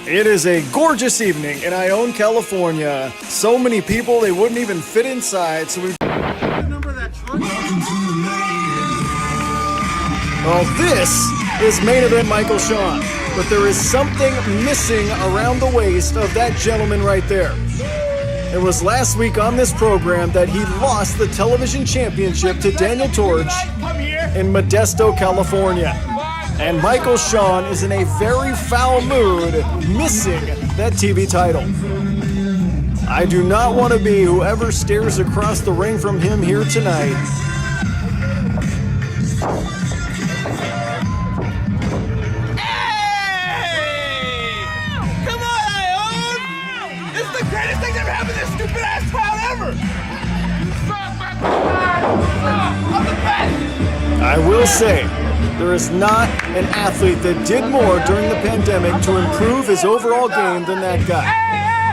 It is a gorgeous evening in Ione, California. So many people they wouldn't even fit inside, so we... Well, this is main event Michael Schuerman, but there is something missing around the waist of that gentleman right there. It was last week on this program that he lost the television championship to Daniel Torch in Modesto, California. And Michael Schuerman is in a very foul mood, missing that TV title. I do not want to be whoever stares across the ring from him here tonight. Hey! Come on, Ione! This is the greatest thing that ever happened to this stupid ass town ever! I'm the best! I will say, there is not an athlete that did more during the pandemic to improve his overall game than that guy.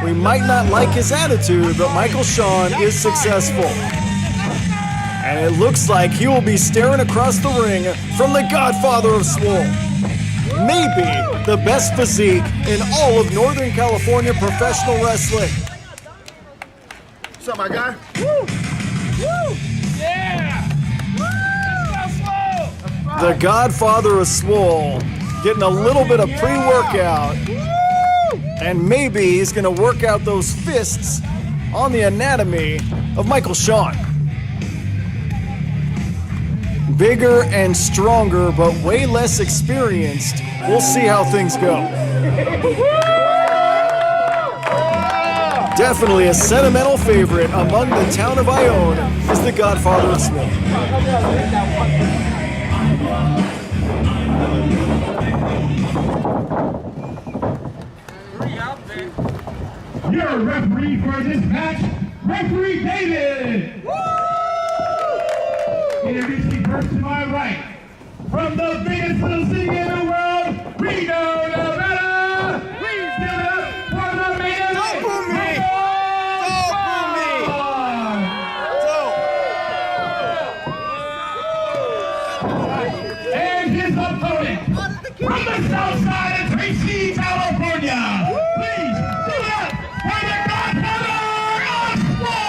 We might not like his attitude, but Michael Schuerman is successful. And it looks like he will be staring across the ring from the Godfather of Swole. Maybe the best physique in all of Northern California professional wrestling. What's up, my guy? Woo! Woo! Yeah! The Godfather of Swole getting a little bit of pre-workout, and maybe he's going to work out those fists on the anatomy of Michael Schuerman. Bigger and stronger, but way less experienced. We'll see how things go. Definitely a sentimental favorite among the town of Ione is the Godfather of Swole. Your referee for this match, Referee David! Woo! Introducing first to my right, from the biggest little city in the world, Reno, Nevada! Please give it up for the main event! Don't boo me! Don't! And his opponent, from the south side of Tracy, California! Please give it up for the Godfather of Swole!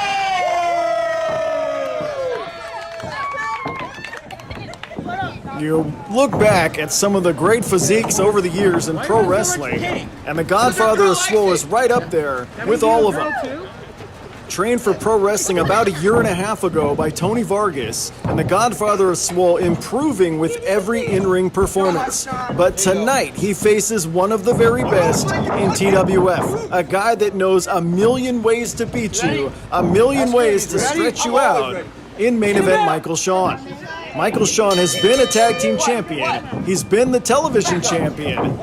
You look back at some of the great physiques over the years in pro wrestling, and the Godfather of Swole is right up there with all of them. Trained for pro wrestling about a year and a half ago by Tony Vargas, and the Godfather of Swole improving with every in-ring performance. But tonight, he faces one of the very best in TWF, a guy that knows a million ways to beat you, a million ways to stretch you out, in main event Michael Schuerman. Michael Schuerman has been a tag team champion. He's been the television champion.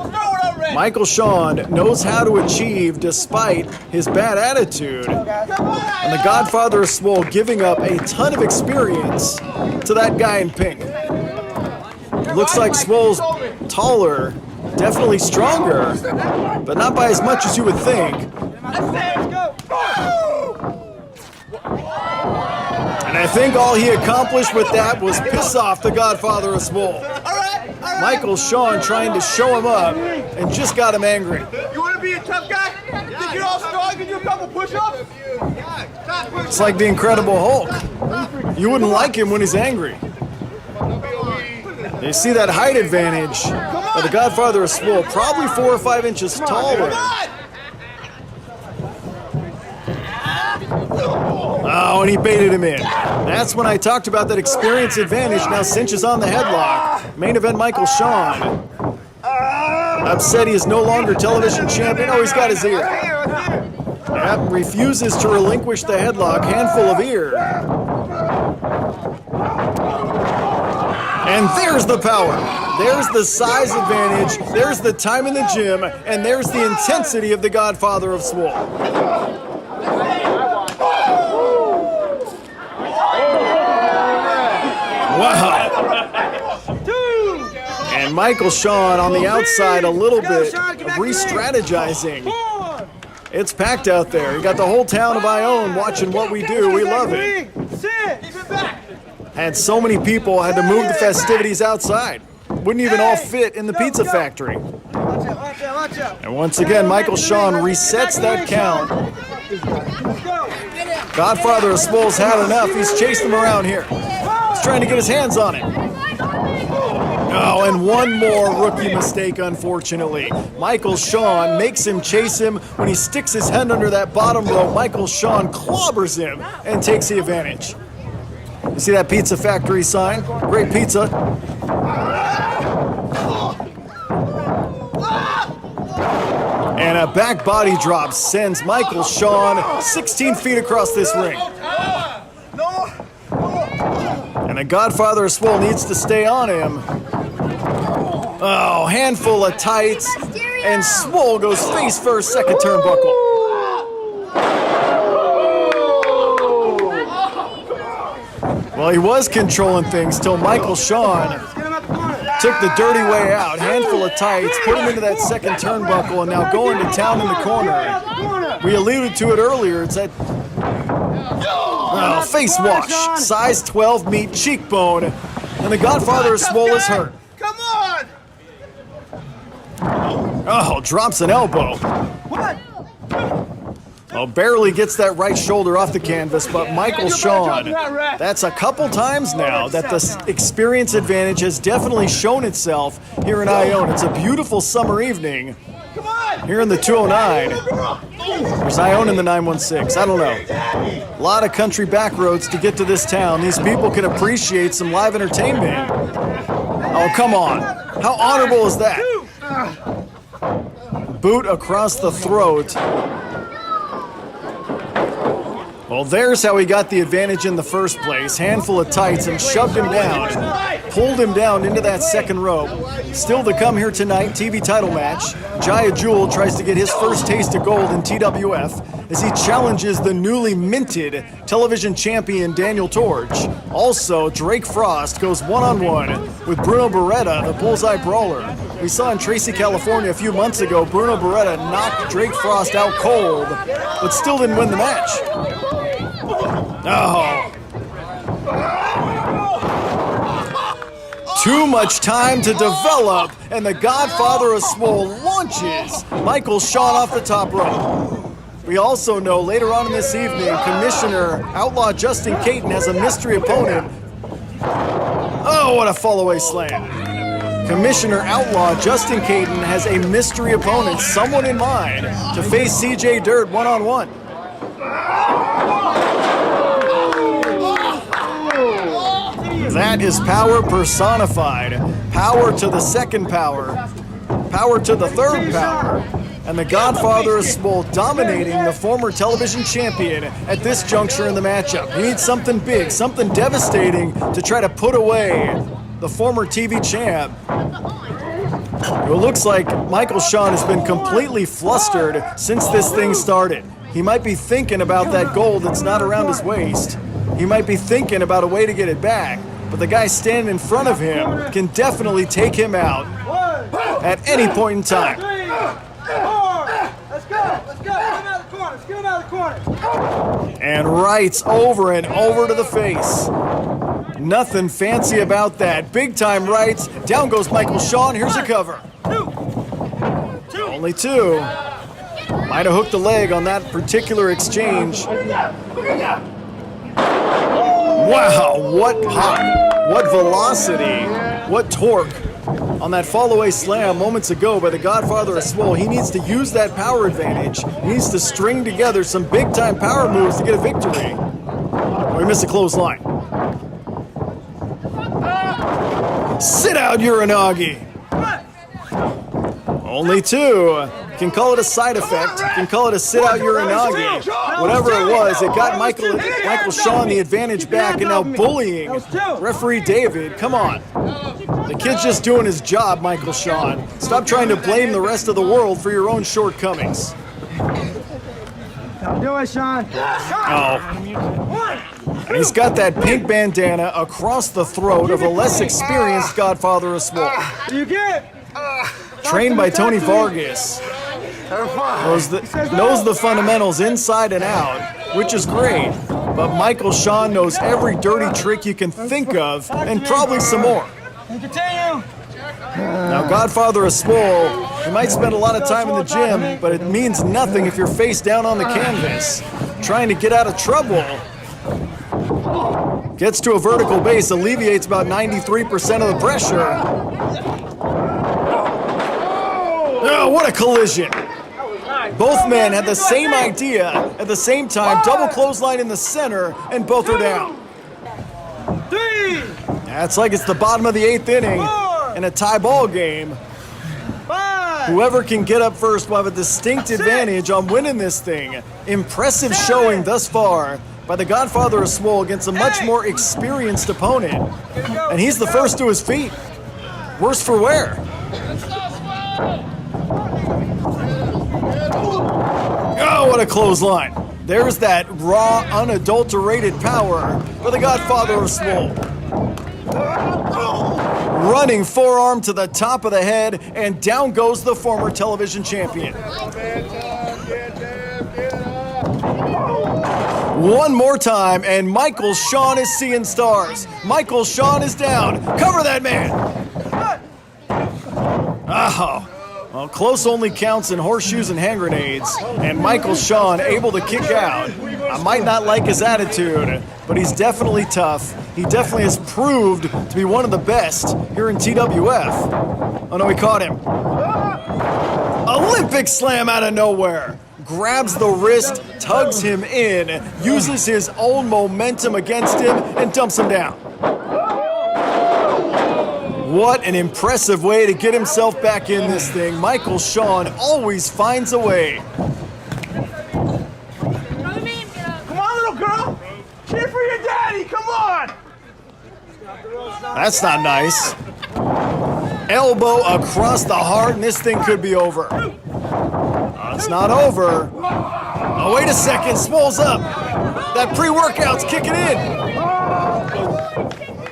Michael Schuerman knows how to achieve despite his bad attitude. And the Godfather of Swole giving up a ton of experience to that guy in pink. Looks like Swole's taller, definitely stronger, but not by as much as you would think. And I think all he accomplished with that was piss off the Godfather of Swole. Michael Schuerman trying to show him up and just got him angry. You want to be a tough guy? You think you're all strong? You can do a couple push-ups? It's like the Incredible Hulk. You wouldn't like him when he's angry. You see that height advantage of the Godfather of Swole, probably 4 or 5 inches taller. Oh, and he baited him in. That's when I talked about that experience advantage now cinches on the headlock. Main event Michael Schuerman. Upset he is no longer television champion. Oh, he's got his ear. Yep, refuses to relinquish the headlock. Handful of ear. And there's the power. There's the size advantage. There's the time in the gym. And there's the intensity of the Godfather of Swole. Wow. And Michael Schuerman on the outside a little bit re-strategizing. It's packed out there. You got the whole town of Ione watching what we do. We love it. And so many people had to move the festivities outside. Wouldn't even all fit in the pizza factory. And once again, Michael Schuerman resets that count. Godfather of Swole's had enough. He's chased him around here. He's trying to get his hands on him. Oh, and one more rookie mistake, unfortunately. Michael Schuerman makes him chase him. When he sticks his hand under that bottom rope, Michael Schuerman clobbers him and takes the advantage. You see that Pizza Factory sign? Great pizza. And a back body drop sends Michael Schuerman 16 feet across this ring. And the Godfather of Swole needs to stay on him. Oh, handful of tights, and Swole goes face first, second turnbuckle. Well, he was controlling things till Michael Schuerman took the dirty way out. Handful of tights, put him into that second turnbuckle, and now going to town in the corner. We alluded to it earlier. It's that face wash, size 12 meat cheekbone, and the Godfather of Swole is hurt. Come on! Oh, drops an elbow. What? Oh, barely gets that right shoulder off the canvas, but Michael Schuerman, that's a couple times now that the experience advantage has definitely shown itself here in Ione. It's a beautiful summer evening here in the 209. There's Ione in the 916. I don't know. A lot of country back roads to get to this town. These people can appreciate some live entertainment. Oh, come on. How honorable is that? Boot across the throat. Well, there's how he got the advantage in the first place. Handful of tights and shoved him down. Pulled him down into that second rope. Still to come here tonight, TV title match. Jaya Jewel tries to get his first taste of gold in TWF as he challenges the newly minted television champion Daniel Torch. Also, Drake Frost goes one-on-one with Bruno Beretta, the Bullseye Brawler. We saw in Tracy, California a few months ago, Bruno Beretta knocked Drake Frost out cold, but still didn't win the match. Oh. Too much time to develop, and the Godfather of Swole launches Michael Schuerman off the top rope. We also know later on in this evening, Commissioner Outlaw Justin Caton has a mystery opponent. Oh, what a fall-away slam. Commissioner Outlaw Justin Caton has a mystery opponent, someone in mind, to face CJ Dirt one-on-one. That is power personified. Power to the second power. Power to the third power. And the Godfather of Swole dominating the former television champion at this juncture in the matchup. He needs something big, something devastating to try to put away the former TV champ. It looks like Michael Schuerman has been completely flustered since this thing started. He might be thinking about that gold that's not around his waist. He might be thinking about a way to get it back. But the guy standing in front of him can definitely take him out at any point in time. Let's go! Let's go! Get him out of the corner! Let's get him out of the corner! And rights over and over to the face. Nothing fancy about that. Big time rights. Down goes Michael Schuerman. Here's a cover. Only two. Might have hooked the leg on that particular exchange. Wow, what pop, what velocity, what torque on that fall-away slam moments ago by the Godfather of Swole. He needs to use that power advantage. He needs to string together some big-time power moves to get a victory. Oh, he missed a clothesline. Sit out, Uranagi. Only two. Can call it a side effect. Can call it a sit-out Uranagi. Whatever it was, it got Michael Schuerman the advantage back, and now bullying referee David. Come on. The kid's just doing his job, Michael Schuerman. Stop trying to blame the rest of the world for your own shortcomings. Do it, Sean. Oh. And he's got that pink bandana across the throat of a less experienced Godfather of Swole. You get Trained by Tony Vargas. Knows the fundamentals inside and out, which is great. But Michael Schuerman knows every dirty trick you can think of, and probably some more. Continue. Now, Godfather of Swole, you might spend a lot of time in the gym, but it means nothing if you're face down on the canvas. Trying to get out of trouble. Gets to a vertical base, alleviates about 93% of the pressure. Oh, what a collision. Both men had the same idea at the same time, double clothesline in the center, and both are down. That's like it's the bottom of the 8th inning in a tie ball game. Whoever can get up first will have a distinct advantage on winning this thing. Impressive showing thus far by the Godfather of Swole against a much more experienced opponent. And he's the first to his feet. Worse for wear. Oh, what a clothesline. There's that raw, unadulterated power for the Godfather of Swole. Running forearm to the top of the head, and down goes the former television champion. One more time, and Michael Schuerman is seeing stars. Michael Schuerman is down. Cover that man. Oh. Well, close only counts in horseshoes and hand grenades, and Michael Schuerman able to kick out. I might not like his attitude, but he's definitely tough. He definitely has proved to be one of the best here in TWF. Oh no, he caught him. Olympic slam out of nowhere. Grabs the wrist, tugs him in, uses his own momentum against him, and dumps him down. What an impressive way to get himself back in this thing. Michael Schuerman always finds a way. Come on, little girl. Cheer for your daddy. Come on. That's not nice. Elbow across the heart, and this thing could be over. It's not over. Oh, wait a second. Swole's up. That pre-workout's kicking in.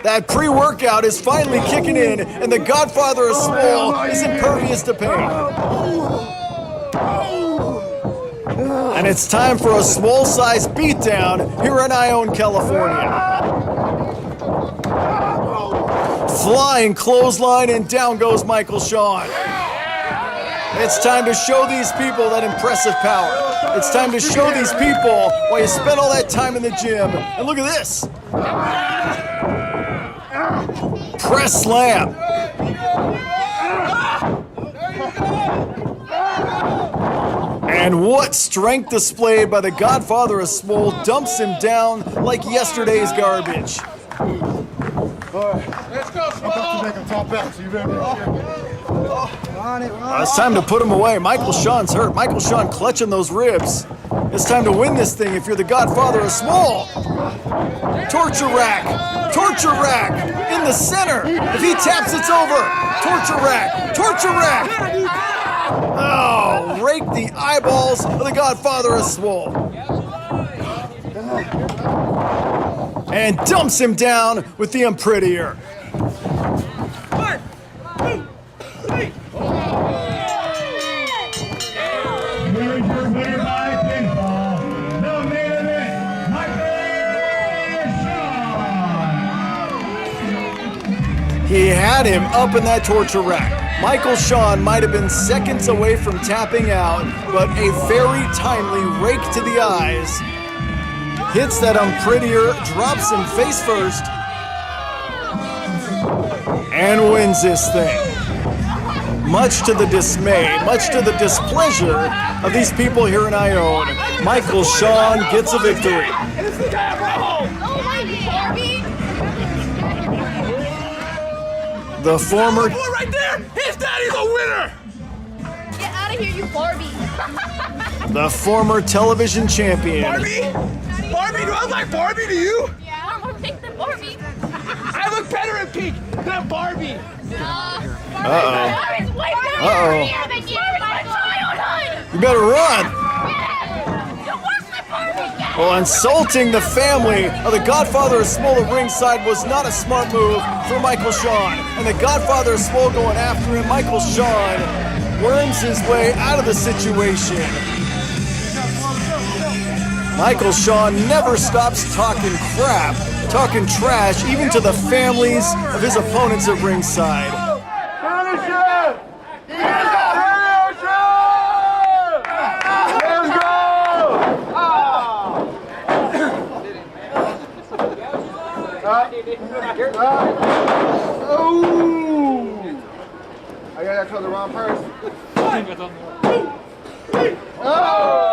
That pre-workout is finally kicking in, and the Godfather of Swole is impervious to pain. And it's time for a Swole-sized beatdown here in Ione, California. Flying clothesline, and down goes Michael Schuerman. It's time to show these people that impressive power. It's time to show these people why you spent all that time in the gym. And look at this. Press slam. And what strength displayed by the Godfather of Swole. Dumps him down like yesterday's garbage. Let's go, Swole. It's time to put him away. Michael Schuerman's hurt. Michael Schuerman clutching those ribs. It's time to win this thing if you're the Godfather of Swole. Torture rack. Torture rack in the center. If he taps, it's over. Torture rack. Torture rack. Oh, rake the eyeballs of the Godfather of Swole. And dumps him down with the unprettier. Here's your winner by pinfall, the main event, Michael Schuerman. He had him up in that torture rack. Michael Schuerman might have been seconds away from tapping out, but a very timely rake to the eyes. Hits that unprettier, drops him face first, and wins this thing. Much to the dismay, much to the displeasure of these people here in Ione, Michael Schuerman gets a victory. The former... Boy right there, his daddy's a winner. Get out of here, you Barbie! The former television champion. Barbie? Barbie, do I look like Barbie to you? Yeah, more pink than Barbie. I look better in pink than Barbie. Barbie's way better than you, my childhood! You better run! You're worse than Barbie! Well, insulting the family of the Godfather of Swole at ringside was not a smart move for Michael Schuerman. And the Godfather of Swole going after him, Michael Schuerman worms his way out of the situation. Michael Schuerman never stops talking crap, talking trash, even to the families of his opponents at ringside. Oh! I got to the wrong person. Oh!